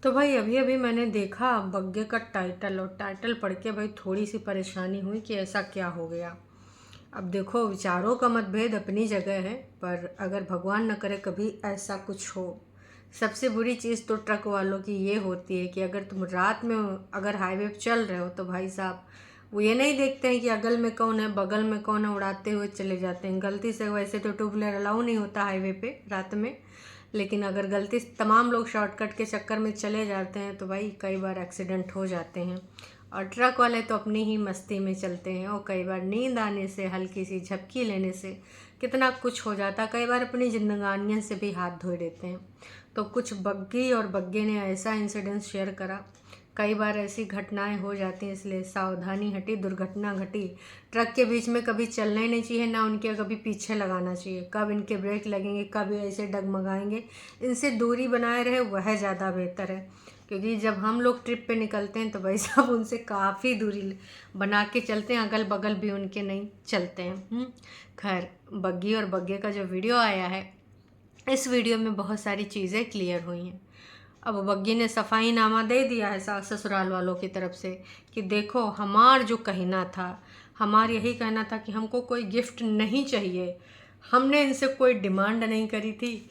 तो भाई अभी अभी मैंने देखा बग्गे का टाइटल, और टाइटल पढ़ के भाई थोड़ी सी परेशानी हुई कि ऐसा क्या हो गया। अब देखो, विचारों का मतभेद अपनी जगह है, पर अगर भगवान न करे कभी ऐसा कुछ हो। सबसे बुरी चीज़ तो ट्रक वालों की ये होती है कि अगर तुम रात में अगर हाईवे पे चल रहे हो तो भाई साहब वो ये नहीं देखते हैं कि अगल में कौन है बगल में कौन है, उड़ाते हुए चले जाते हैं गलती से। वैसे तो टू व्हीलर अलाउ नहीं होता हाईवे पे रात में, लेकिन अगर गलती से तमाम लोग शॉर्टकट के चक्कर में चले जाते हैं तो भाई कई बार एक्सीडेंट हो जाते हैं। और ट्रक वाले तो अपनी ही मस्ती में चलते हैं, और कई बार नींद आने से, हल्की सी झपकी लेने से कितना कुछ हो जाता है। कई बार अपनी जिंदगानियों से भी हाथ धो देते हैं। तो कुछ बग्गी और बग्गे ने ऐसा इंसिडेंट शेयर करा। कई बार ऐसी घटनाएं हो जाती हैं, इसलिए सावधानी हटी दुर्घटना घटी। ट्रक के बीच में कभी चलना ही नहीं चाहिए, ना उनके कभी पीछे लगाना चाहिए। कब इनके ब्रेक लगेंगे, कब ये ऐसे डगमगाएंगे, इनसे दूरी बनाए रहे वह ज़्यादा बेहतर है। क्योंकि जब हम लोग ट्रिप पे निकलते हैं तो भाई साहब उनसे काफ़ी दूरी बना के चलते हैं, अगल बगल भी उनके नहीं चलते हैं। खैर, बग्गी और बग्गे का जो वीडियो आया है, इस वीडियो में बहुत सारी चीज़ें क्लियर हुई हैं। अब बग्गी ने सफाईनामा दे दिया है सास ससुराल वालों की तरफ से कि देखो, हमार जो कहना था, हमार यही कहना था कि हमको कोई गिफ्ट नहीं चाहिए। हमने इनसे कोई डिमांड नहीं करी थी।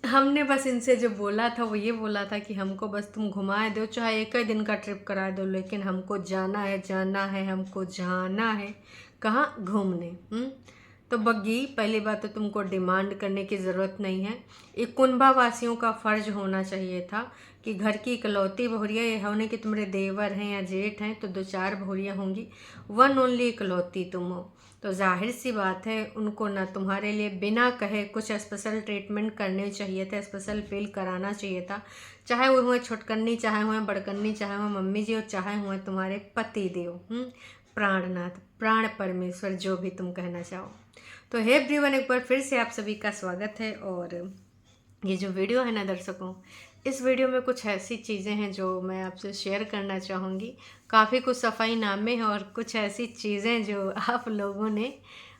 हमने बस इनसे जो बोला था वो ये बोला था कि हमको बस तुम घुमाए दो, चाहे एक ही दिन का ट्रिप करा दो, लेकिन हमको जाना है, जाना है, हमको जाना है। कहाँ? घूमने। तो बग्गी, पहली बात तो तुमको डिमांड करने की ज़रूरत नहीं है। एक कुनबा वासियों का फ़र्ज होना चाहिए था कि घर की इकलौती बहुरिया ये होने कि तुम्हारे देवर हैं या जेठ हैं तो दो चार बहुरिया होंगी, वन ओनली इकलौती तुम हो। तो जाहिर सी बात है उनको ना तुम्हारे लिए बिना कहे कुछ स्पेशल ट्रीटमेंट करने चाहिए थे, स्पेशल फील कराना चाहिए था। चाहे वो हुए छोटकन्नी, चाहे हुए बड़कन्नी, चाहे हुए मम्मी जी, और चाहे हुए तुम्हारे पति देव, प्राणनाथ, प्राण परमेश्वर, जो भी तुम कहना चाहो। तो हे एवरीवन, एक बार फिर से आप सभी का स्वागत है। और ये जो वीडियो है ना दर्शकों, इस वीडियो में कुछ ऐसी चीज़ें हैं जो मैं आपसे शेयर करना चाहूँगी। काफ़ी कुछ सफाई नामे हैं और कुछ ऐसी चीज़ें जो आप लोगों ने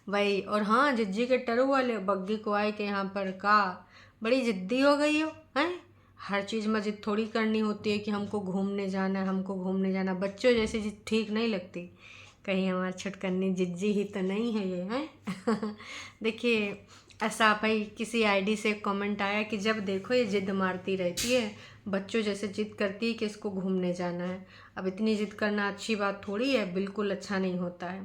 भाई। और हाँ, जिज्जी के टरू वाले बग्गी को आए के यहाँ पर का बड़ी जिद्दी हो गई हो हैं। हर चीज़ में जिद थोड़ी करनी होती है कि हमको घूमने जाना है, हमको घूमने जाना। बच्चों जैसी जिद ठीक नहीं लगती। कहीं हमारी छटकनी जिज्जी ही तो नहीं है ये हैं। देखिए, ऐसा भाई किसी आईडी से कमेंट आया कि जब देखो ये जिद मारती रहती है, बच्चों जैसे जिद करती है कि इसको घूमने जाना है। अब इतनी जिद करना अच्छी बात थोड़ी है, बिल्कुल अच्छा नहीं होता है।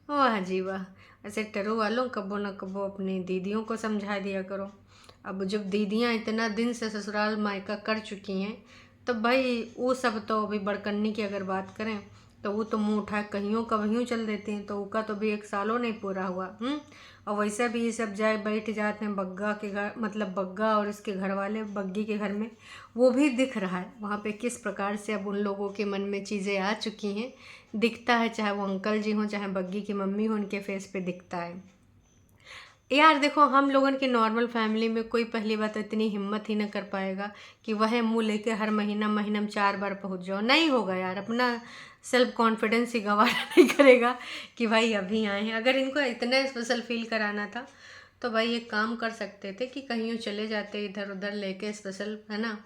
वाह जी वाह। ऐसे टरू वालों कबो न कबो अपनी दीदियों को समझा दिया करो। अब जब दीदियाँ इतना दिन से ससुराल मायका कर चुकी हैं, तब भाई वो सब तो अभी बड़कन्नी की अगर बात करें तो वो तो मुंह उठा कहियों कहियों चल देती हैं। तो उनका तो भी एक सालों नहीं पूरा हुआ। और वैसे भी ये सब जाए बैठ जाते हैं बग्गा के घर, मतलब बग्गा और इसके घर वाले बग्गी के घर में। वो भी दिख रहा है वहाँ पे किस प्रकार से अब उन लोगों के मन में चीज़ें आ चुकी हैं। दिखता है, चाहे वो अंकल जी हों, चाहे बग्गी की मम्मी हो, उनके फेस पे दिखता है। यार देखो, हम लोगों की नॉर्मल फैमिली में कोई पहली बात तो इतनी हिम्मत ही ना कर पाएगा कि वह मुंह लेके हर महीना महीना में 4 बार पहुंच जाओ। नहीं होगा यार, अपना सेल्फ कॉन्फिडेंस ही गवारा नहीं करेगा कि भाई अभी आए हैं। अगर इनको इतना स्पेशल फील कराना था तो भाई एक काम कर सकते थे कि कहीं चले जाते इधर उधर लेके स्पेशल, है ना।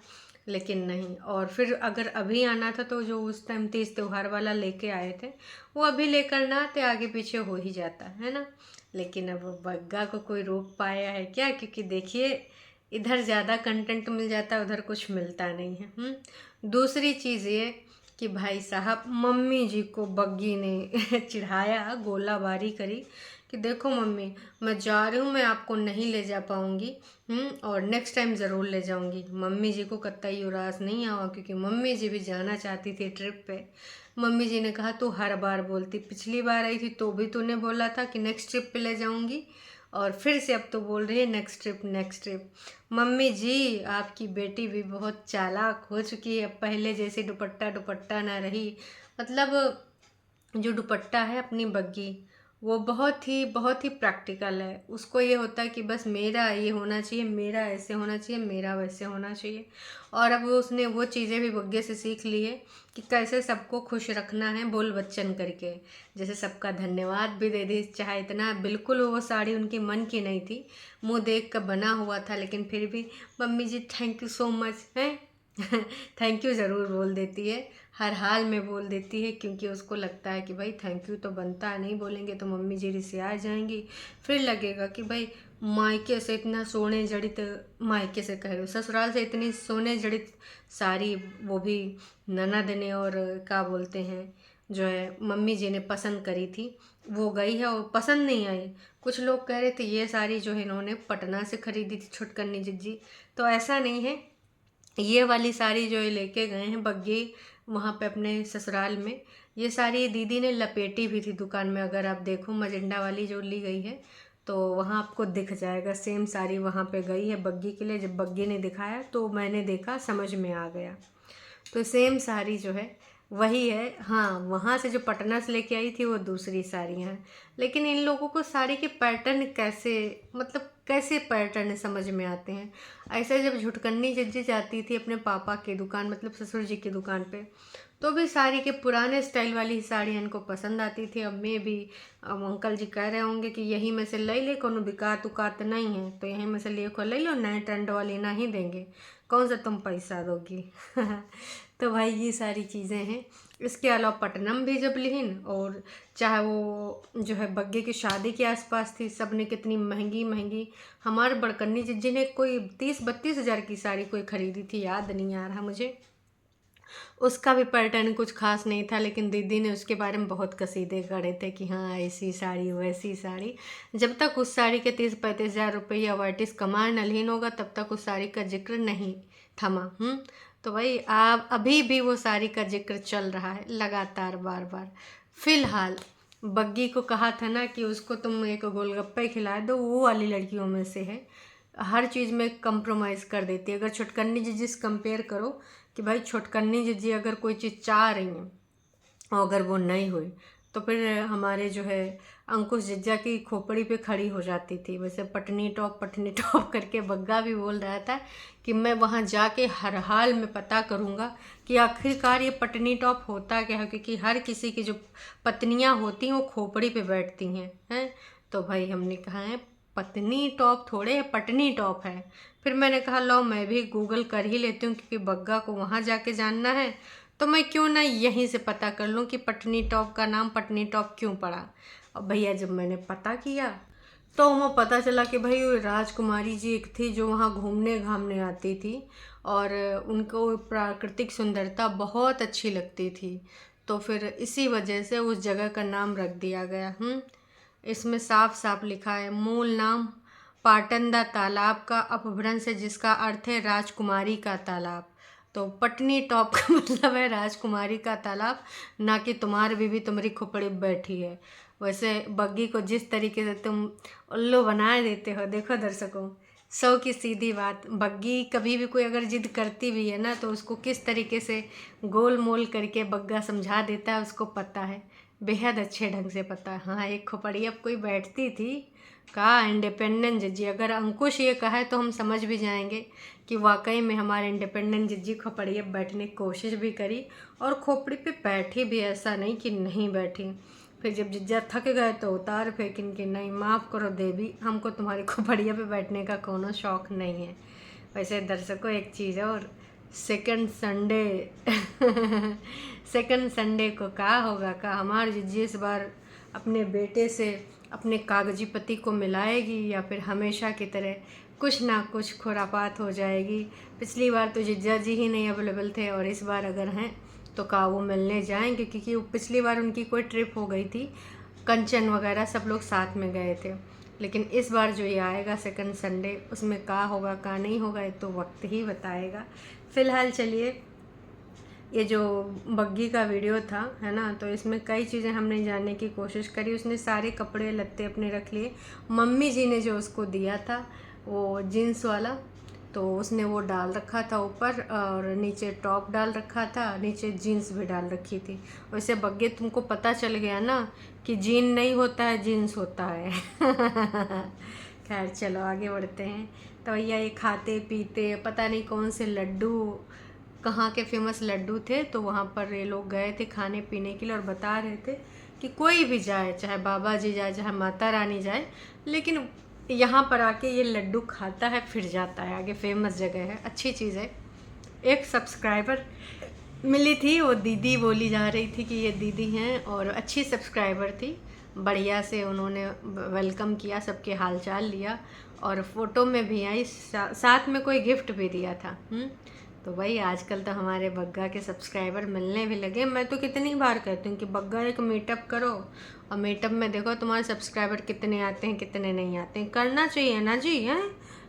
लेकिन नहीं। और फिर अगर अभी आना था तो जो उस टाइम तीज त्यौहार वाला लेके आए थे वो अभी लेकर ना आते, आगे पीछे हो ही जाता है ना। लेकिन अब बग्गा को कोई रोक पाया है क्या? क्योंकि देखिए, इधर ज़्यादा कंटेंट मिल जाता है, उधर कुछ मिलता नहीं है। दूसरी चीज़ ये कि भाई साहब मम्मी जी को बग्गी ने चिढ़ाया, गोलाबारी करी कि देखो मम्मी, मैं जा रही हूँ, मैं आपको नहीं ले जा पाऊँगी। और नेक्स्ट टाइम ज़रूर ले जाऊँगी। मम्मी जी को कतई उदास नहीं आवा, क्योंकि मम्मी जी भी जाना चाहती थी ट्रिप पे। मम्मी जी ने कहा तू हर बार बोलती, पिछली बार आई थी तो भी तूने बोला था कि नेक्स्ट ट्रिप पे ले जाऊंगी, और फिर से अब तो बोल रही है next trip next trip. Mummy ji, आपकी बेटी भी बहुत चालाक हो चुकी है, पहले जैसे दुपट्टा दुपट्टा ना रही। मतलब जो दुपट्टा है अपनी बग्गी, वो बहुत ही प्रैक्टिकल है। उसको ये होता है कि बस मेरा ये होना चाहिए, मेरा ऐसे होना चाहिए, मेरा वैसे होना चाहिए। और अब उसने वो चीज़ें भी बग्गे से सीख ली है कि कैसे सबको खुश रखना है, बोल बच्चन करके। जैसे सबका धन्यवाद भी दे दी, चाहे इतना बिल्कुल वो साड़ी उनकी मन की नहीं थी, मुंह देख कर बना हुआ था, लेकिन फिर भी mummy ji thank you so much है। थैंक यू ज़रूर बोल देती है, हर हाल में बोल देती है, क्योंकि उसको लगता है कि भाई थैंक यू तो बनता है, नहीं बोलेंगे तो मम्मी जी रिसिया जाएंगी। फिर लगेगा कि भाई मायके से इतना सोने जड़ित, मायके से कह रहे हो ससुराल से इतनी सोने जड़ित साड़ी, वो भी ननद ने और क्या बोलते हैं जो है मम्मी जी ने पसंद करी थी, वो गई है और पसंद नहीं आई। कुछ लोग कह रहे थे ये साड़ी जो है इन्होंने पटना से खरीदी थी छुटकन्नी जिज्जी, तो ऐसा नहीं है। ये वाली साड़ी जो ये लेके गए हैं बग्गी वहाँ पे अपने ससुराल में, ये साड़ी दीदी ने लपेटी भी थी दुकान में। अगर आप देखो मजेंडा वाली जो ली गई है तो वहाँ आपको दिख जाएगा, सेम साड़ी वहाँ पे गई है बग्गी के लिए। जब बग्गी ने दिखाया तो मैंने देखा, समझ में आ गया। तो सेम साड़ी जो है वही है। हाँ, वहाँ से जो पटना से लेके आई थी वो दूसरी साड़ी हैं। लेकिन इन लोगों को साड़ी के पैटर्न कैसे, मतलब कैसे पैटर्न समझ में आते हैं। ऐसे जब झुटकन्नी जिज्जी जाती थी अपने पापा की दुकान, मतलब ससुर जी की दुकान पे, तो भी साड़ी के पुराने स्टाइल वाली साड़ी इनको पसंद आती थी। अब मैं भी, अब अंकल जी कह रहे होंगे कि यहीं में से ले ले, कोनो बिकात उकात नहीं है तो यहीं में से ले लो, नए ट्रेंड वाली नहीं देंगे, कौन सा तुम पैसा दोगी। तो भाई ये सारी चीज़ें हैं। इसके अलावा पटनम भी जब लिहिन, और चाहे वो जो है बग्गे की शादी के आसपास थी, सब ने कितनी महंगी महंगी, हमारे बड़कन्नी जिज्जी ने कोई 30-32 हज़ार की साड़ी कोई ख़रीदी थी, याद नहीं आ रहा मुझे। उसका भी पैटर्न कुछ खास नहीं था, लेकिन दीदी ने उसके बारे में बहुत कसीदे गढ़े थे कि हाँ ऐसी साड़ी वैसी साड़ी। जब तक उस साड़ी के 30-35 हज़ार रुपया वाइटिस कमाए नलीन होगा तब तक उस साड़ी का जिक्र नहीं थमा। तो भाई आप अभी भी वो साड़ी का जिक्र चल रहा है लगातार, बार बार। फिलहाल बग्गी को कहा था ना कि उसको तुम एक गोलगप्पे खिला दो, वो वाली लड़कियों में से है। हर चीज़ में कंप्रोमाइज़ कर देती है। अगर छुटकन्नी जिस कंपेयर करो कि भाई छुटकन्नी जिज्जी अगर कोई चीज़ चाह रही हैं और अगर वो नहीं हुई तो फिर हमारे जो है अंकुश जिज्जा की खोपड़ी पे खड़ी हो जाती थी। वैसे पटनी टॉप करके बग्गा भी बोल रहा था कि मैं वहाँ जाके हर हाल में पता करूँगा कि आखिरकार ये पटनी टॉप होता क्या है, क्योंकि हर किसी की जो पत्नियाँ होती हैं वो खोपड़ी पे बैठती हैं। तो भाई हमने कहा है पत्नी टॉप थोड़े है, पटनी टॉप है। फिर मैंने कहा लो मैं भी गूगल कर ही लेती हूँ, क्योंकि बग्गा को वहाँ जाके जानना है तो मैं क्यों ना यहीं से पता कर लूँ कि पटनी टॉप का नाम पटनी टॉप क्यों पड़ा। अब भैया जब मैंने पता किया तो वहाँ पता चला कि भाई राजकुमारी जी एक थी जो वहाँ घूमने घामने आती थी और उनको प्राकृतिक सुंदरता बहुत अच्छी लगती थी, तो फिर इसी वजह से उस जगह का नाम रख दिया गया। इसमें साफ साफ लिखा है मूल नाम पाटनदा तालाब का अपभ्रंश है, जिसका अर्थ है राजकुमारी का तालाब। तो पटनी टॉप का मतलब है राजकुमारी का तालाब, ना कि तुम्हारी बीवी तुम्हारी खोपड़ी बैठी है। वैसे बग्गी को जिस तरीके से तुम उल्लू बना देते हो, देखो दर्शकों, 100 की सीधी बात। बग्गी कभी भी कोई अगर जिद करती भी है ना तो उसको किस तरीके से गोल मोल करके बग्गा समझा देता है उसको पता है, बेहद अच्छे ढंग से पता है। हाँ, एक खोपड़ी अब कोई बैठती थी का इंडिपेंडेंट जिज्जी, अगर अंकुश ये कहा है तो हम समझ भी जाएंगे कि वाकई में हमारे इंडिपेंडेंट जिज्जी खोपड़ी अब बैठने की कोशिश भी करी और खोपड़ी पे बैठी भी, ऐसा नहीं कि नहीं बैठी। फिर जब जिज्जा थक गए तो उतार फेंकिन कि नहीं माफ़ करो देवी, हमको तुम्हारी खोपड़िया पे बैठने का कोनो शौक़ नहीं है। वैसे दर्शकों एक चीज़ और, सेकंड संडे सेकंड संडे को का होगा का हमारे जिज्जी इस बार अपने बेटे से अपने कागजी पति को मिलाएगी या फिर हमेशा की तरह कुछ ना कुछ खुरापात हो जाएगी। पिछली बार तो जिज्जा जी ही नहीं अवेलेबल थे और इस बार अगर हैं तो का वो मिलने जाएंगे, क्योंकि पिछली बार उनकी कोई ट्रिप हो गई थी, कंचन वगैरह सब लोग साथ में गए थे। लेकिन इस बार जो ये आएगा सेकंड संडे, उसमें का होगा का नहीं होगा ये तो वक्त ही बताएगा। फ़िलहाल चलिए, ये जो बग्गी का वीडियो था है ना, तो इसमें कई चीज़ें हमने जानने की कोशिश करी। उसने सारे कपड़े लत्ते अपने रख लिए। मम्मी जी ने जो उसको दिया था वो जीन्स वाला, तो उसने वो डाल रखा था ऊपर और नीचे टॉप डाल रखा था, नीचे जीन्स भी डाल रखी थी। वैसे बग्गे तुमको पता चल गया ना कि जीन नहीं होता है जीन्स होता है। खैर चलो आगे बढ़ते हैं। तो भैया ये खाते पीते पता नहीं कौन से लड्डू, कहाँ के फेमस लड्डू थे, तो वहाँ पर ये लोग गए थे खाने पीने के लिए और बता रहे थे कि कोई भी जाए, चाहे बाबा जी जाए चाहे माता रानी जाए, लेकिन यहाँ पर आके ये लड्डू खाता है फिर जाता है आगे। फेमस जगह है, अच्छी चीज़ है। एक सब्सक्राइबर मिली थी, वो दीदी बोली जा रही थी कि ये दीदी हैं और अच्छी सब्सक्राइबर थी। बढ़िया से उन्होंने वेलकम किया, सबके हालचाल लिया और फ़ोटो में भी आई, साथ में कोई गिफ्ट भी दिया था। तो भाई आजकल तो हमारे बग्गा के सब्सक्राइबर मिलने भी लगे। मैं तो कितनी बार कहती हूँ कि बग्गा एक मीटअप करो और मीटअप में देखो तुम्हारे सब्सक्राइबर कितने आते हैं कितने नहीं आते हैं। करना चाहिए ना जी, हैं?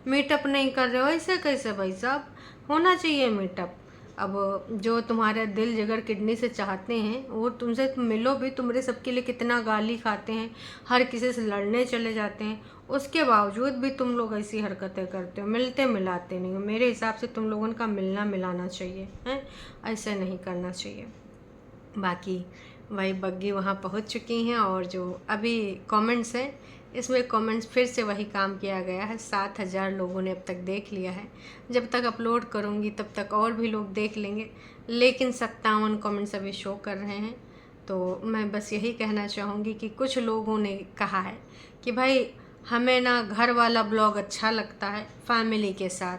मीटअप नहीं कर रहे हो ऐसे कैसे भाई साहब? होना चाहिए मीटअप। अब जो तुम्हारे दिल जिगर किडनी से चाहते हैं वो तुमसे मिलो भी, तुम्हारे सबके लिए कितना गाली खाते हैं, हर किसी से लड़ने चले जाते हैं, उसके बावजूद भी तुम लोग ऐसी हरकतें करते हो, मिलते मिलाते नहीं हो। मेरे हिसाब से तुम लोगों का मिलना मिलाना चाहिए, हैं? ऐसे नहीं करना चाहिए। बाकी वही बग्गी वहाँ पहुँच चुकी हैं और जो अभी कमेंट्स हैं इसमें कमेंट्स फिर से वही काम किया गया है। 7,000 लोगों ने अब तक देख लिया है। जब तक अपलोड करूँगी तब तक और भी लोग देख लेंगे, लेकिन 57 कमेंट्स अभी शो कर रहे हैं। तो मैं बस यही कहना चाहूँगी कि कुछ लोगों ने कहा है कि भाई हमें ना घर वाला ब्लॉग अच्छा लगता है फैमिली के साथ,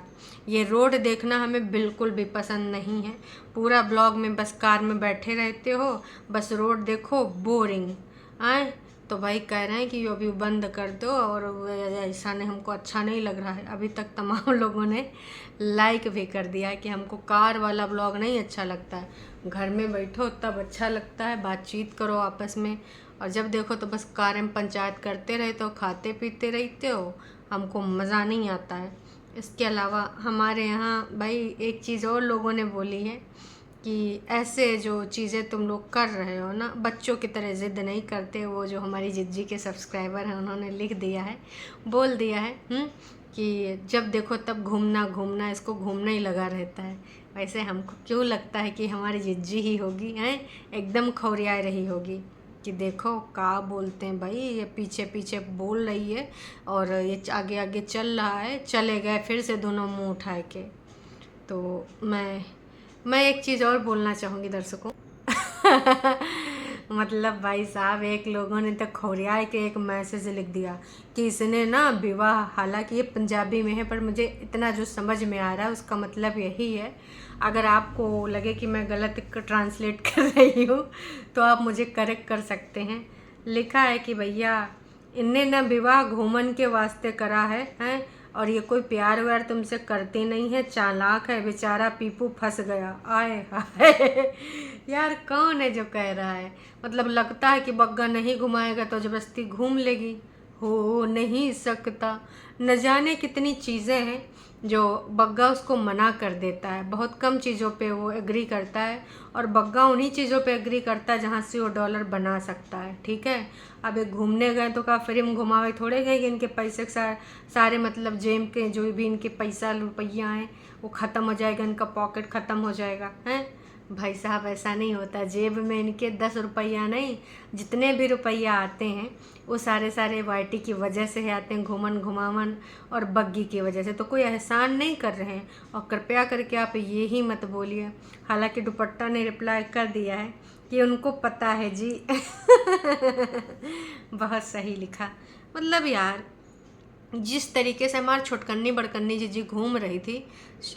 ये रोड देखना हमें बिल्कुल भी पसंद नहीं है। पूरा ब्लॉग में बस कार में बैठे रहते हो, बस रोड देखो, बोरिंग आए। तो भाई कह रहे हैं कि ये अभी बंद कर दो और ऐसा नहीं, हमको अच्छा नहीं लग रहा है। अभी तक तमाम लोगों ने लाइक भी कर दिया है कि हमको कार वाला ब्लॉग नहीं अच्छा लगता है, घर में बैठो तब अच्छा लगता है, बातचीत करो आपस में, और जब देखो तो बस कार में पंचायत करते रहते हो, खाते पीते रहते हो, हमको मज़ा नहीं आता है। इसके अलावा हमारे यहाँ भाई एक चीज़ और लोगों ने बोली है कि ऐसे जो चीज़ें तुम लोग कर रहे हो ना, बच्चों की तरह ज़िद नहीं करते। वो जो हमारी जिज्जी के सब्सक्राइबर हैं उन्होंने लिख दिया है, बोल दिया है कि जब देखो तब घूमना घूमना, इसको घूमना ही लगा रहता है। वैसे हमको क्यों लगता है कि हमारी जिज्जी ही होगी, हैं? एकदम खौरिया रही होगी कि देखो का बोलते हैं भाई, ये पीछे पीछे बोल रही है और ये आगे आगे चल रहा है, चले गए फिर से दोनों मुंह उठाए के। तो मैं एक चीज़ और बोलना चाहूँगी दर्शकों। मतलब भाई साहब एक लोगों ने तो खौरिया के एक मैसेज लिख दिया कि इसने ना विवाह, हालांकि ये पंजाबी में है पर मुझे इतना जो समझ में आ रहा है उसका मतलब यही है। अगर आपको लगे कि मैं गलत ट्रांसलेट कर रही हूँ तो आप मुझे करेक्ट कर सकते हैं। लिखा है कि भैया इनने ना विवाह घूमन के वास्ते करा है, हैं? और ये कोई प्यार व्यार तुमसे करती नहीं है, चालाक है बेचारा, पीपू फंस गया। आए हाय। यार कौन है जो कह रहा है? मतलब लगता है कि बग्गा नहीं घुमाएगा तो जबरदस्ती घूम लेगी, हो नहीं सकता। न जाने कितनी चीज़ें हैं जो बग्गा उसको मना कर देता है। बहुत कम चीज़ों पे वो एग्री करता है और बग्गा उन्हीं चीज़ों पे एग्री करता है जहाँ से वो डॉलर बना सकता है। ठीक है, अब एक घूमने गए तो का फिल्म घुमावे थोड़े गए कि इनके पैसे सारे मतलब जेब के जो भी इनके पैसा रुपया हैं वो ख़त्म हो जाएगा, इनका पॉकेट ख़त्म हो जाएगा, हैं? भाई साहब ऐसा नहीं होता। जेब में इनके 10 रुपया नहीं, जितने भी रुपया आते हैं वो सारे वाईटी की वजह से ही आते हैं, घूमन घुमावन और बग्गी की वजह से। तो कोई एहसान नहीं कर रहे हैं और कृपया करके आप ये ही मत बोलिए। हालांकि दुपट्टा ने रिप्लाई कर दिया है कि उनको पता है जी। बहुत सही लिखा। मतलब यार जिस तरीके से हमारी छोटकन्नी बड़कन्नी जीजी घूम रही थी,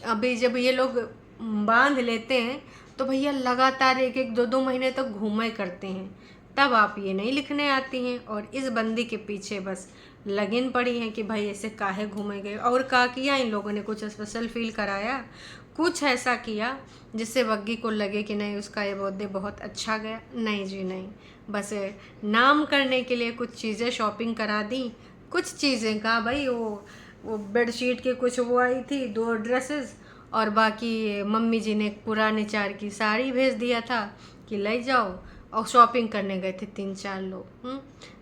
अभी जब ये लोग बांध लेते हैं तो भैया लगातार 1-1 2-2 महीने तक घूमे करते हैं, तब आप ये नहीं लिखने आती हैं और इस बंदी के पीछे बस लगिन पड़ी हैं कि भाई ऐसे काहे घूमेंगे। और क्या किया इन लोगों ने? कुछ स्पेशल फील कराया, कुछ ऐसा किया जिससे बग्गी को लगे कि नहीं उसका ये बर्थडे बहुत अच्छा गया? नहीं जी नहीं, बस नाम करने के लिए कुछ चीज़ें शॉपिंग करा दी, कुछ चीज़ें का भाई वो बेडशीट के कुछ वो आई थी 2 ड्रेसेस, और बाकी मम्मी जी ने एक पुरानी 4 की साड़ी भेज दिया था कि ले जाओ, और शॉपिंग करने गए थे 3-4 लोग।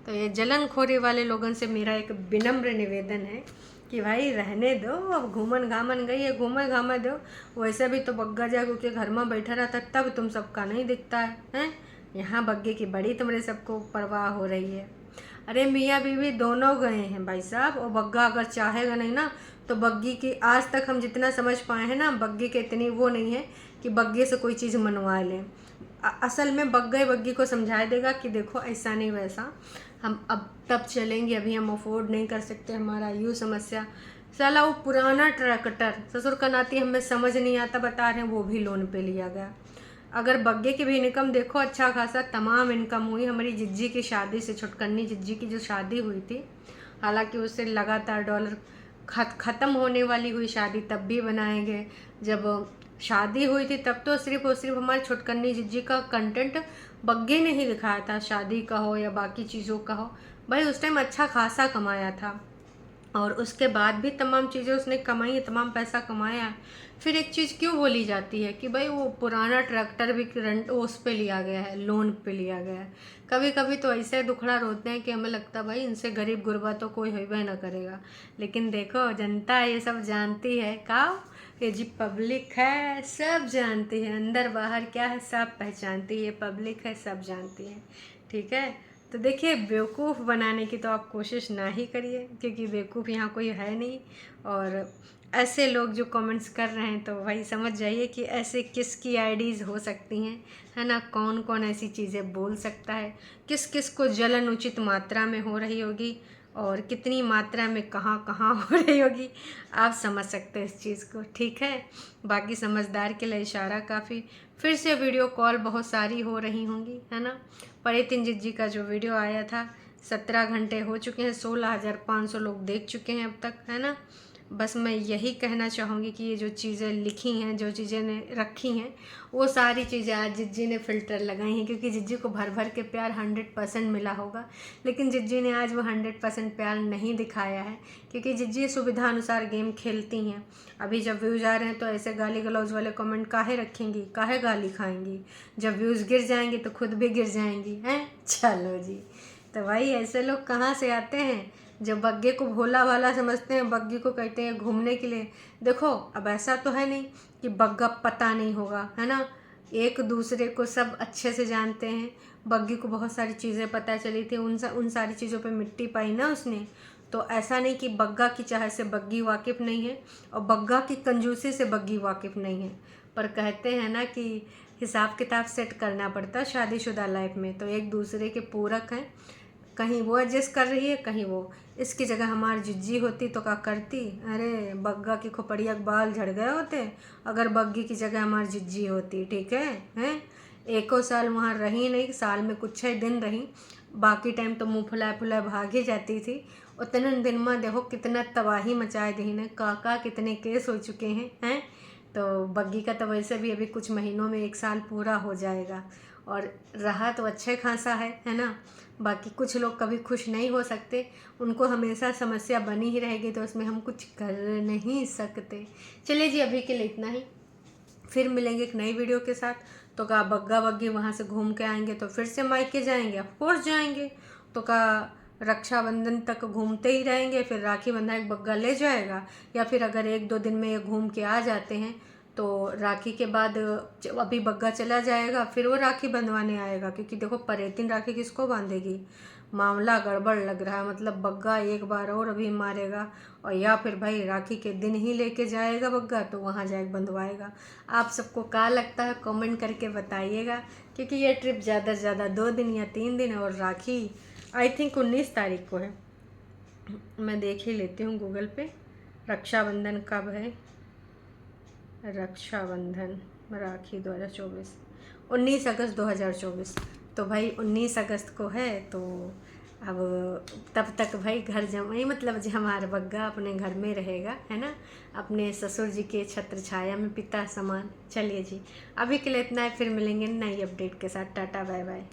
तो ये जलनखोरी वाले लोगों से मेरा एक विनम्र निवेदन है कि भाई रहने दो, अब घूमन घामन गई है, घूमे घामे दो। वैसे भी तो बग्गा जागू के घर में बैठा रहता तब तुम सबका नहीं दिखता है, हैं? यहाँ बग्गे की बड़ी तुम्हारे सबको परवाह हो रही है। अरे मियाँ बीवी दोनों गए हैं भाई साहब, और बग्गा अगर चाहेगा नहीं ना तो बग्गी की, आज तक हम जितना समझ पाए हैं ना, बग्गी के इतनी वो नहीं है कि बग्गे से कोई चीज़ मनवा लें। असल में बग्गा बग्गी को समझा देगा कि देखो ऐसा नहीं वैसा, हम अब तब चलेंगे, अभी हम अफोर्ड नहीं कर सकते, हमारा यूँ समस्या साला वो पुराना ट्रैक्टर ससुर का नाती हमें समझ नहीं आता बता रहे हैं, वो भी लोन पे लिया गया। अगर बग्गे की भी इनकम देखो अच्छा खासा तमाम इनकम हुई हमारी जिज्जी की शादी से, छुटकन्नी जिज्जी की जो शादी हुई थी, हालांकि उससे लगातार डॉलर ख़त्म होने वाली हुई शादी तब भी बनाए गए। जब शादी हुई थी तब तो सिर्फ और सिर्फ हमारे छुटकन्नी जिज्जी का कंटेंट बग्गे ने ही दिखाया था, शादी का हो या बाकी चीज़ों का हो। भाई उस टाइम अच्छा खासा कमाया था और उसके बाद भी तमाम चीज़ें उसने कमाई है, तमाम पैसा कमाया है। फिर एक चीज़ क्यों बोली जाती है कि भाई वो पुराना ट्रैक्टर भी रेंट उस पे लिया गया है, लोन पे लिया गया है। कभी कभी तो ऐसे दुखड़ा रोते हैं कि हमें लगता है भाई इनसे गरीब गुरबा तो कोई होइबे ना करेगा। लेकिन देखो जनता ये सब जानती है का, ये जी पब्लिक है सब जानती है, अंदर बाहर क्या है सब पहचानती है, पब्लिक है सब जानती है। ठीक है, तो देखिए बेवकूफ़ बनाने की तो आप कोशिश ना ही करिए, क्योंकि बेवकूफ़ यहाँ कोई है नहीं। और ऐसे लोग जो कमेंट्स कर रहे हैं तो भाई समझ जाइए कि ऐसे किसकी आईडीज़ हो सकती हैं, है ना, कौन कौन ऐसी चीज़ें बोल सकता है, किस किस को जलन उचित मात्रा में हो रही होगी और कितनी मात्रा में कहाँ कहाँ हो रही होगी, आप समझ सकते हैं इस चीज़ को। ठीक है, बाकी समझदार के लिए इशारा काफ़ी। फिर से वीडियो कॉल बहुत सारी हो रही होंगी, है ना। परेतिन जिज्जी का जो वीडियो आया था 17 घंटे हो चुके हैं, 16,500 लोग देख चुके हैं अब तक, है ना। बस मैं यही कहना चाहूँगी कि ये जो चीज़ें लिखी हैं, जो चीज़ें ने रखी हैं, वो सारी चीज़ें आज जिज्जी ने फ़िल्टर लगाई हैं, क्योंकि जिज्जी को भर भर के प्यार 100% मिला होगा। लेकिन जिज्जी ने आज वो 100% प्यार नहीं दिखाया है, क्योंकि जिज्जी सुविधा अनुसार गेम खेलती हैं। अभी जब व्यूज़ आ रहे हैं तो ऐसे गाली गलौज वाले कमेंट काहे रखेंगी, काहे गाली खाएंगी। जब व्यूज़ गिर जाएंगे तो खुद भी गिर जाएंगी, हैं। चलो जी, तो भाई ऐसे लोग कहाँ से आते हैं जो बग्गे को भोला भाला समझते हैं, बग्गे को कहते हैं घूमने के लिए। देखो अब ऐसा तो है नहीं कि बग्गा पता नहीं होगा, है ना। एक दूसरे को सब अच्छे से जानते हैं। बग्गी को बहुत सारी चीज़ें पता चली थी, उन सारी चीज़ों पे मिट्टी पाई ना उसने। तो ऐसा नहीं कि बग्गा की चाह से बग्गी वाकिफ़ नहीं है और बग्गा की कंजूसी से बग्गी वाकिफ़ नहीं है। पर कहते हैं ना कि हिसाब किताब सेट करना पड़ता है शादीशुदा लाइफ में, तो एक दूसरे के पूरक हैं। कहीं वो एडजस्ट कर रही है, कहीं वो। इसकी जगह हमारी जिज्जी होती तो क्या करती, अरे बग्गा की खोपड़िया के बाल झड़ गए होते अगर बग्गी की जगह हमारी जिज्जी होती। ठीक है, हैं। एको साल वहाँ रही नहीं, साल में कुछ ही दिन रही, बाकी टाइम तो मुँह फुलाए फुलाए भाग ही जाती थी। उतने दिन में देखो कितना तबाही मचाए दी ने, काका कितने केस हो चुके हैं। तो बग्गी का तो वैसे भी अभी कुछ महीनों में 1 साल पूरा हो जाएगा और रहा तो अच्छे खासा है ना। बाकी कुछ लोग कभी खुश नहीं हो सकते, उनको हमेशा समस्या बनी ही रहेगी, तो उसमें हम कुछ कर नहीं सकते। चलिए जी, अभी के लिए इतना ही, फिर मिलेंगे एक नई वीडियो के साथ। तो का बग्गा बग्गी वहाँ से घूम के आएंगे तो फिर से मायके जाएंगे, ऑफ कोर्स जाएंगे। तो का रक्षाबंधन तक घूमते ही रहेंगे, फिर राखी बंधना एक बग्गा ले जाएगा, या फिर अगर 1-2 दिन में ये घूम के आ जाते हैं तो राखी के बाद अभी बग्गा चला जाएगा, फिर वो राखी बंधवाने आएगा। क्योंकि देखो परेतिन राखी किसको बांधेगी, मामला गड़बड़ लग रहा है। मतलब बग्गा एक बार और अभी मारेगा और या फिर भाई राखी के दिन ही लेके जाएगा बग्गा, तो वहाँ जाके बंधवाएगा। आप सबको क्या लगता है कमेंट करके बताइएगा, क्योंकि ये ट्रिप ज़्यादा से ज़्यादा 2 दिन या 3 दिन है और राखी आई थिंक 19 तारीख को है। मैं देख ही लेती हूँ गूगल पे रक्षाबंधन कब है। रक्षाबंधन राखी 2024 19 अगस्त 2024। तो भाई 19 अगस्त को है, तो अब तब तक भाई घर जमाई, मतलब जो हमारा बग्गा अपने घर में रहेगा, है ना, अपने ससुर जी के छत्र छाया में पिता समान। चलिए जी, अभी के लिए इतना है, फिर मिलेंगे नई अपडेट के साथ। Tata bye bye.